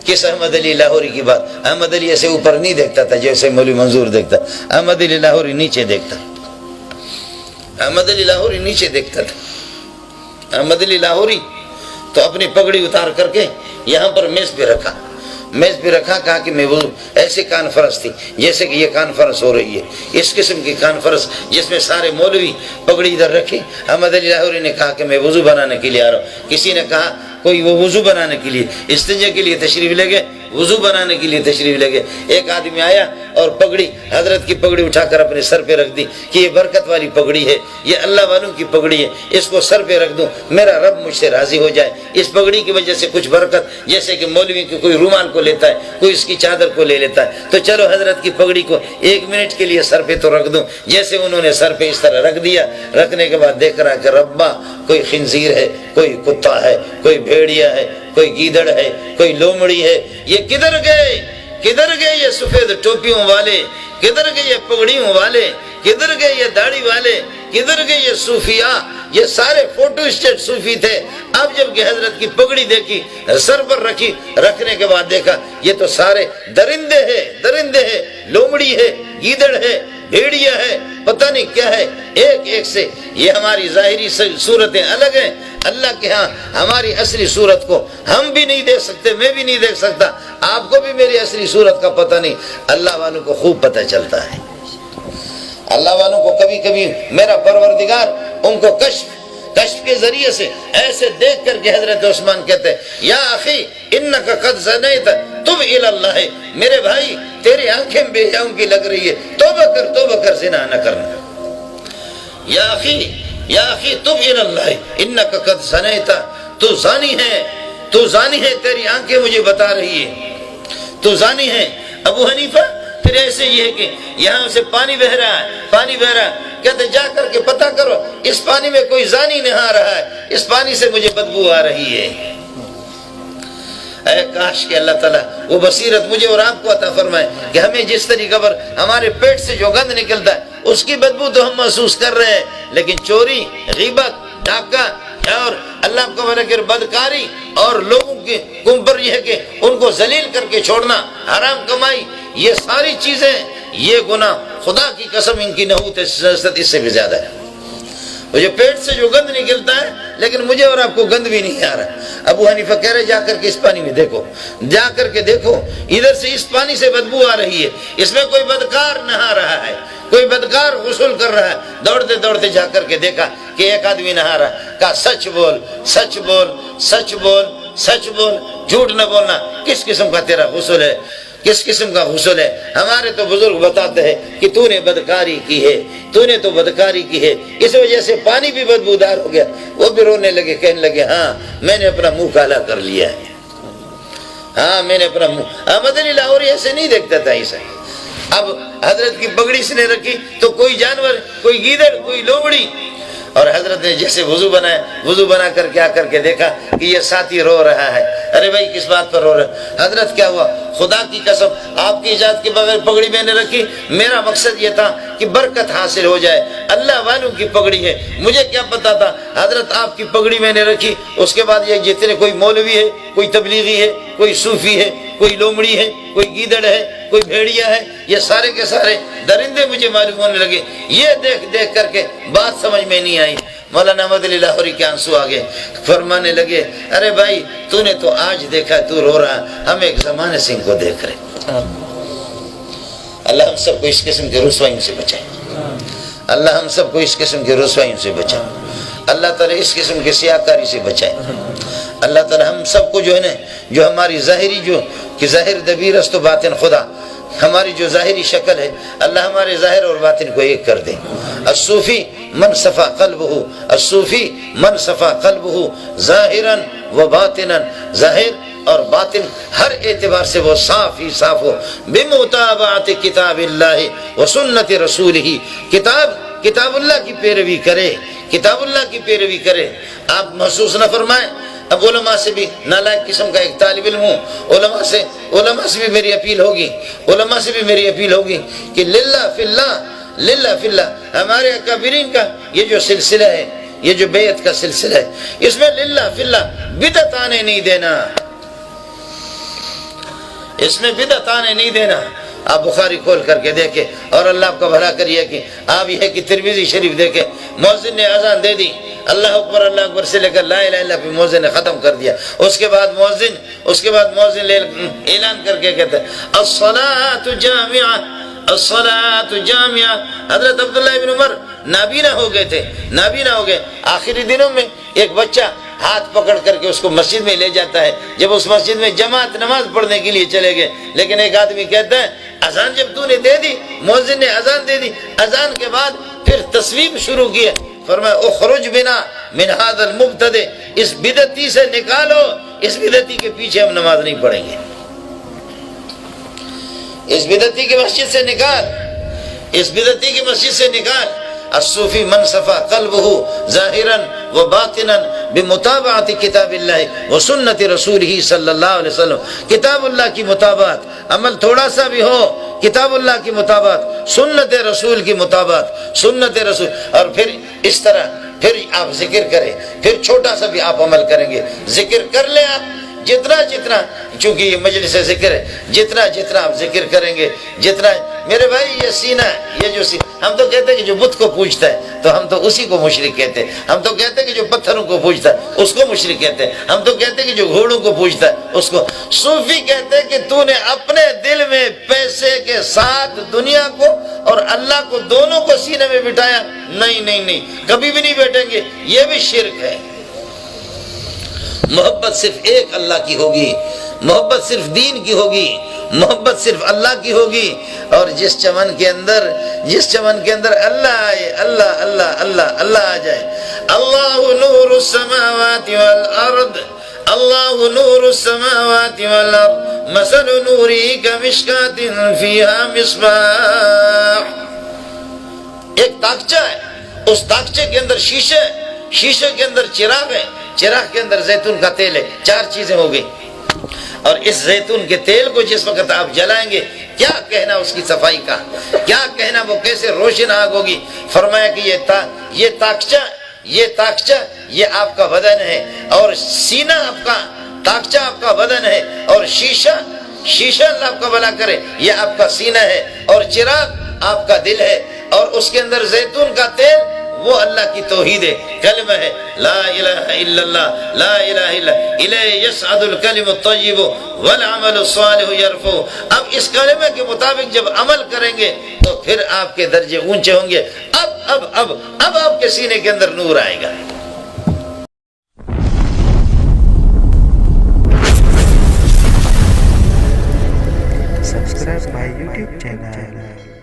کس احمد علی لاہوری کی بات؟ احمد علی ایسے اوپر نہیں دیکھتا تھا جیسے مولوی منظور دیکھتا. احمد علی لاہوری نیچے دیکھتا. احمد علی لاہوری نیچے دیکھتا تھا. احمد علی لاہوری تو اپنی پگڑی اتار کر کے یہاں پر میز پہ رکھا. میز پہ رکھا, کہا کہ میں وہ ایسی کانفرنس تھی جیسے کہ یہ کانفرنس ہو رہی ہے, اس قسم کی کانفرنس جس میں سارے مولوی پگڑی ادھر رکھی. احمد علی لاہوری نے کہا کہ میں وضو بنانے کے لیے آ رہا ہوں. کسی نے کہا کوئی وہ وضو بنانے کے لیے, استنجا کے لیے تشریف لے گئے, وضو بنانے کے لیے تشریف لے گئے. ایک آدمی آیا اور پگڑی, حضرت کی پگڑی اٹھا کر اپنے سر پہ رکھ دی کہ یہ برکت والی پگڑی ہے, یہ اللہ والوں کی پگڑی ہے, اس کو سر پہ رکھ دوں, میرا رب مجھ سے راضی ہو جائے. اس پگڑی کی وجہ سے کچھ برکت, جیسے کہ مولوی کی کوئی رومال کو لیتا ہے, کوئی اس کی چادر کو لے لیتا ہے, تو چلو حضرت کی پگڑی کو 1 منٹ کے لیے سر پہ تو رکھ دوں. جیسے انہوں نے سر پہ اس طرح رکھ دیا, رکھنے کے بعد دیکھ رہا کہ ربا کوئی خنزیر ہے, کوئی کتا ہے, کوئی بھیڑیا ہے, کوئی گیدڑ ہے, کوئی لومڑی ہے. یہ کدھر گئے, کدھر گئے یہ سفید ٹوپیوں والے, کدھر گئے یہ پگڑیوں والے, کدھر گئے یہ داڑھی والے, کدھر گئے یہ صوفیاء؟ یہ سارے فوٹو اسٹیٹ صوفی تھے. اب جب کہ حضرت کی پگڑی دیکھی, سر پر رکھی, رکھنے کے بعد دیکھا یہ تو سارے درندے ہیں, درندے ہیں, لومڑی ہے, گیدڑ ہے, بھیڑیا ہے, پتہ نہیں کیا ہے, ایک ایک سے. یہ ہماری ظاہری صورتیں الگ ہیں, اللہ کے ہاں ہماری اصلی صورت کو ہم بھی نہیں دیکھ سکتے, میں بھی نہیں دیکھ سکتا, آپ کو بھی میری اصلی صورت کا پتہ نہیں. اللہ والوں کو خوب پتہ چلتا ہے. اللہ والوں کو کبھی کبھی میرا پروردگار ان کو کشف کے ذریعے سے ایسے دیکھ کر کے حضرت عثمان کہتے ہیں یا اخی انک قد زنیت تب الی اللہ, میرے بھائی تیری آنکھیں بے حیاؤں کی لگ رہی ہے, توبہ کر زنا نہ کرنا. یا اخی تب الی اللہ انک قد زنیت, تو زانی ہے, تیری آنکھیں مجھے بتا رہی ہے تو زانی ہے. ابو حنیفہ پھر ایسے یہ ہے کہ یہاں سے پانی بہ رہا ہے, کہتے جا کر کے پتہ کرو اس پانی میں کوئی زانی نہا رہا ہے, اس پانی سے مجھے بدبو آ رہی ہے. اے کاش کہ اللہ تعالیٰ وہ بصیرت مجھے اور آپ کو عطا فرمائے کہ ہمیں جس طریقے پر ہمارے پیٹ سے جو گند نکلتا ہے اس کی بدبو تو ہم محسوس کر رہے ہیں, لیکن چوری, غیبت, ڈاکہ اور اللہ کو بدکاری اور لوگوں کے اوپر یہ ہے کہ ان کو ذلیل کر کے چھوڑنا, حرام کمائی, یہ ساری چیزیں, یہ گناہ خدا کی قسم ان کی نحوت اس سے بھی زیادہ ہے. مجھے پیٹ سے جو گند نکلتا ہے لیکن مجھے اور آپ کو گند بھی نہیں آ رہا. ابو حنیفہ کہہ رہے جا کر کے اس پانی میں دیکھو, جا کر کے دیکھو, ادھر سے اس پانی سے بدبو آ رہی ہے, اس میں کوئی بدکار نہا رہا ہے, کوئی بدکار غسل کر رہا ہے. دوڑتے دوڑتے جا کر کے دیکھا کہ ایک آدمی نہا رہا ہے. کہا سچ بول, سچ بول, سچ بول, سچ بول, جھوٹ نہ بولنا. کس قسم کا تیرا غسل ہے, کس قسم کا غسل ہے؟ ہمارے تو بزرگ بتاتے ہیں کہ تو نے بدکاری کی ہے, تو نے تو بدکاری کی ہے, اس وجہ سے پانی بھی بدبودار ہو گیا. وہ بھی رونے لگے, کہنے لگے ہاں میں نے اپنا منہ کالا کر لیا ہے, ہاں میں نے اپنا منہ. احمد علی لاہوری ایسے نہیں دیکھتا تھا ایسا. اب حضرت کی پگڑی اس نے رکھی تو کوئی جانور, کوئی گیدڑ, کوئی لومڑی, اور حضرت نے جیسے وضو بنایا, وضو بنا کر کے آ کر کے دیکھا کہ یہ ساتھی رو رہا ہے. ارے بھائی کس بات پر رو رہا ہے؟ حضرت کیا ہوا, خدا کی قسم آپ کی اجازت کے بغیر پگڑی میں نے رکھی, میرا مقصد یہ تھا کہ برکت حاصل ہو جائے, اللہ والوں کی پگڑی ہے, مجھے کیا پتا تھا. حضرت آپ کی پگڑی میں نے رکھی, اس کے بعد یہ جتنے کوئی مولوی ہے, کوئی تبلیغی ہے, کوئی صوفی ہے, کوئی لومڑی ہے, کوئی گیدڑ ہے, کوئی بھیڑیا ہے, یہ سارے کے سارے درندے مجھے معلوم ہونے لگے. یہ دیکھ کر کے بات سمجھ میں نہیں آئی. مولانا احمد علی لاہوری کے آنسو آگے, فرمانے لگے ارے بھائی تو نے تو آج دیکھا تو رو رہا, ہم ایک زمانے سے ان کو دیکھ رہے. اللہ ہم سب کو اس قسم کے رسوائیوں سے بچائے, اللہ ہم سب کو اس قسم کے رسوائیوں سے بچائے, اللہ تعالیٰ اس قسم کے سیاکاری سے بچائے. اللہ تعالیٰ ہم سب کو جو ہے نا, جو ہماری ظاہری جو کہ ظاہر دبیر است و باطن خدا, ہماری جو ظاہری شکل ہے, اللہ ہمارے ظاہر اور باطن کو ایک کر دے. الصوفی من صفا قلبہ, الصوفی من صفا قلبہ ظاہرا و باطنا, ظاہر اور باطن ہر اعتبار سے وہ صاف ہی صاف ہو. بمتابعت کتاب اللہ و سنت رسولہ, کتاب اللہ کی پیروی کرے, کتاب اللہ کی پیروی کرے. آپ محسوس نہ فرمائیں. اب علماء سے بھی نالائق قسم کا ایک طالب علم ہوں, علماء سے بھی میری اپیل ہوگی, علماء سے بھی میری اپیل ہوگی کہ للہ فی اللہ, للہ فی اللہ, ہمارے اکابرین کا یہ جو سلسلہ ہے, یہ جو بیعت کا سلسلہ ہے اس میں للہ فی اللہ بدعت آنے نہیں دینا، اس میں بدعت آنے نہیں دینا۔ آپ بخاری کھول کر کے دیکھیں، اور اللہ آپ کا بھلا کریے کہ آپ یہ کہ ترمذی شریف دیکھیں، مؤذن نے اذان دے دی، اللہ اکبر سے لے کر لا الہ الا پہ مؤذن نے ختم کر دیا، اس کے بعد مؤذن اعلان کر کے کہتے ہیں الصلاۃ جامعہ، الصلاۃ جامعہ۔ حضرت عبداللہ ابن عمر نابینا ہو گئے، آخری دنوں میں ایک بچہ ہاتھ پکڑ کر کے اس کو مسجد میں لے جاتا ہے، جب اس مسجد میں جماعت نماز پڑھنے کے لیے چلے گئے، لیکن ایک آدمی کہتا ہے اذان جب تو نے دے دی، مؤذن نے اذان دے دی، اذان کے بعد پھر تصویب شروع کی ہے، فرمایا اخرج بنا من هذا المبتدع، اس بدعتی سے نکالو، اس بدعتی کے پیچھے ہم نماز نہیں پڑھیں گے، اس بدعتی کی مسجد سے نکال، اس بدعتی کی مسجد سے نکال۔ الصوفی من صفا قلبہ ظاہرا و باطنا بمتابعت کتاب اللہ و سنت رسولہ صلی اللہ علیہ وسلم۔ کتاب اللہ کی مطابقت، عمل تھوڑا سا بھی ہو، کتاب اللہ کی مطابقت، سنت رسول کی مطابقت، سنت رسول، اور پھر اس طرح پھر آپ ذکر کریں، پھر چھوٹا سا بھی آپ عمل کریں گے، ذکر کر لیں آپ جتنا، چونکہ یہ مجلس ذکر ہے، جتنا آپ ذکر کریں گے، جتنا، میرے بھائی یہ سینہ، یہ جو سینہ، ہم تو کہتے ہیں کہ جو بت کو پوجتا ہے تو ہم تو اسی کو مشرک کہتے ہیں، ہم تو کہتے ہیں کہ جو پتھروں کو پوجتا ہے اس کو مشرک کہتے ہیں، ہم تو کہتے ہیں کہ جو گھوڑوں کو پوجتا ہے اس کو۔ صوفی کہتے ہیں کہ تو نے اپنے دل میں پیسے کے ساتھ دنیا کو اور اللہ کو دونوں کو سینے میں بٹھایا، نہیں، کبھی بھی نہیں بیٹھیں گے، یہ بھی شرک ہے۔ محبت صرف ایک اللہ کی ہوگی، محبت صرف دین کی ہوگی، محبت صرف اللہ کی ہوگی، اور جس چمن کے اندر اللہ آئے، اللہ آ جائے۔ اللہ نور السماوات والارض، اللہ نور السماوات والارض، مثل نوری کمشکات فیہا مصباح۔ ایک تاکچہ ہے، اس تاکچے کے اندر شیشے کے اندر چراغ ہے، چراغ کے اندر زیتون کا تیل ہے، 4 چیزیں ہو گئی، اور اس زیتون کے تیل کو جس وقت آپ جلائیں گے، کیا کہنا اس کی صفائی کا، کیا کہنا وہ کیسے روشن آگ ہوگی۔ فرمایا کہ یہ تاکچہ یہ آپ کا بدن ہے، اور سینہ آپ کا، تاکچہ آپ کا بدن ہے، اور شیشہ اللہ آپ کا بھلا کرے یہ آپ کا سینہ ہے، اور چراغ آپ کا دل ہے، اور اس کے اندر زیتون کا تیل وہ اللہ کی توحید ہے، کلمہ ہے، لا الہ الا اللہ، لا الہ الا الیہ یصعد الکلم الطیب والعمل الصالح یرفع۔ اب اس کلمہ کے مطابق جب عمل کریں گے تو پھر آپ کے درجے اونچے ہوں گے، اب آپ کے سینے کے اندر نور آئے گا۔ Subscribe my YouTube channel.